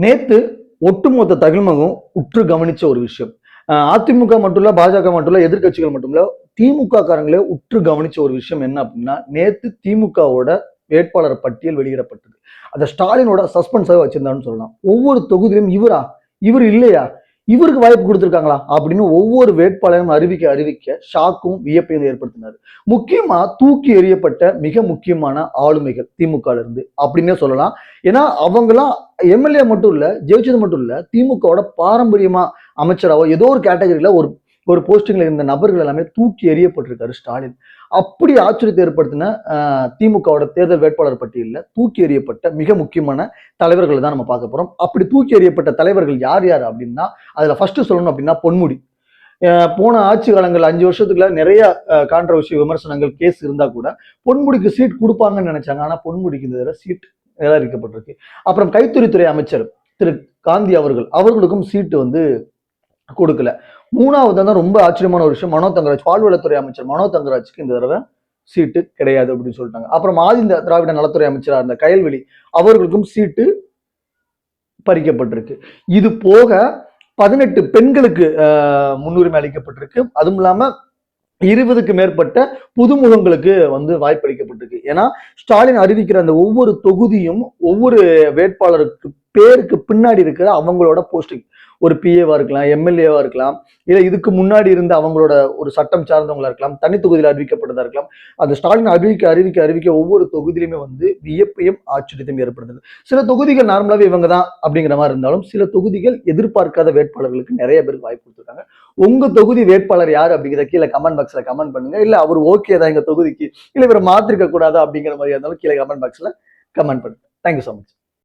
நேத்து ஒட்டுமொத்த தமிழகம் உற்று கவனிச்ச ஒரு விஷயம். அதிமுக மட்டும் இல்ல, பாஜக மட்டும் இல்ல, எதிர்க்கட்சிகள் மட்டும் இல்ல, திமுக காரங்களே உற்று கவனிச்ச ஒரு விஷயம் என்ன அப்படின்னா, நேத்து திமுகவோட வேட்பாளர் பட்டியல் வெளியிடப்பட்டது. அத ஸ்டாலினோட சஸ்பென்ஸாவே வச்சிருந்தான்னு சொல்லலாம். ஒவ்வொரு தொகுதியிலும் இவரா? இவர் இல்லையா? இவருக்கு வாய்ப்பு கொடுத்திருக்காங்களா? அப்படின்னு ஒவ்வொரு வேட்பாளரும் அறிவிக்க ஷாக்கும் வியப்பையும் ஏற்படுத்தினாரு. முக்கியமா தூக்கி எறியப்பட்ட மிக முக்கியமான ஆளுமைகள் திமுகல இருந்து அப்படின்னே சொல்லலாம். ஏன்னா அவங்கலாம் எம்எல்ஏ மட்டும் இல்ல, ஜெயிச்சது மட்டும் இல்ல, திமுகவோட பாரம்பரியமா அமைச்சராவோ ஏதோ ஒரு கேட்டகரியில ஒரு ஒரு போஸ்டிங்ல இருந்த நபர்கள் எல்லாமே தூக்கி எறியப்பட்டிருக்காரு ஸ்டாலின். அப்படி ஆச்சரியத்தை ஏற்படுத்தின திமுகவோட தேர்தல் வேட்பாளர் பட்டியலில் தூக்கி எறியப்பட்ட மிக முக்கியமான தலைவர்களை தான் நம்ம பார்க்க போறோம். அப்படி தூக்கி எறியப்பட்ட தலைவர்கள் யார் யார் அப்படின்னா, அதுல ஃபர்ஸ்ட் சொல்லணும் அப்படின்னா பொன்முடி. போன ஆட்சி காலங்கள் 5 வருஷத்துக்குள்ள நிறைய கான்ட்ரவர்சி விமர்சனங்கள் கேஸ் இருந்தா கூட பொன்முடிக்கு சீட் கொடுப்பாங்கன்னு நினைச்சாங்க. ஆனா பொன்முடிக்கு இந்த தடவை சீட் நிராகரிக்கப்பட்டிருக்கு. அப்புறம் கைத்தறித்துறை அமைச்சர் திரு காந்தி அவர்களுக்கும் சீட்டு வந்து கொடுக்கல. மூணாவது தான் ரொம்ப ஆச்சரியமான ஒரு விஷயம், மனோ தங்கராஜ், பால்வளத்துறை அமைச்சர் மனோ தங்கராஜுக்கு இந்த தடவை சீட்டு கிடையாது அப்படின்னு சொல்லிட்டாங்க. அப்புறம் ஆதிந்த திராவிட நலத்துறை அமைச்சராக இருந்த கயல்விழி அவர்களுக்கும் சீட்டு பறிக்கப்பட்டிருக்கு. இது போக 18 பெண்களுக்கு முன்னுரிமை அளிக்கப்பட்டிருக்கு. அதுவும் இல்லாம 20க்கு மேற்பட்ட புதுமுகங்களுக்கு வந்து வாய்ப்பளிக்கப்பட்டிருக்கு. ஏன்னா ஸ்டாலின் அறிவிக்கிற அந்த ஒவ்வொரு தொகுதியும் ஒவ்வொரு வேட்பாளருக்கு பேருக்கு பின்னாடி இருக்கிற அவங்களோட போஸ்டிங், ஒரு பிஏவா இருக்கலாம், எம்எல்ஏவா இருக்கலாம், இல்ல இதுக்கு முன்னாடி இருந்த அவங்களோட ஒரு சட்டம் சார்ந்தவங்களா இருக்கலாம், தனி தொகுதியில் அறிவிக்கப்பட்டதா இருக்கலாம். அந்த ஸ்டாலின் அறிவிக்க ஒவ்வொரு தொகுதியிலுமே வந்து வியப்பையும் ஆச்சரியத்தையும் ஏற்படுத்துது. சில தொகுதிகள் நார்மலாவே இவங்க தான் அப்படிங்கிற மாதிரி இருந்தாலும் சில தொகுதிகள் எதிர்பார்க்காத வேட்பாளர்களுக்கு நிறைய பேருக்கு வாய்ப்பு கொடுத்துருக்காங்க. உங்க தொகுதி வேட்பாளர் யார் அப்படிங்கிறத கீழே கமெண்ட் பாக்ஸ்ல கமெண்ட் பண்ணுங்க. இல்ல அவர் ஓகே தான் எங்க தொகுதிக்கு, இல்ல இவரை மாத்திருக்க கூடாதா அப்படிங்கிற மாதிரி இருந்தாலும் கீழே கமெண்ட் பாக்ஸ்ல கமெண்ட் பண்ணுங்க. Thank you so much.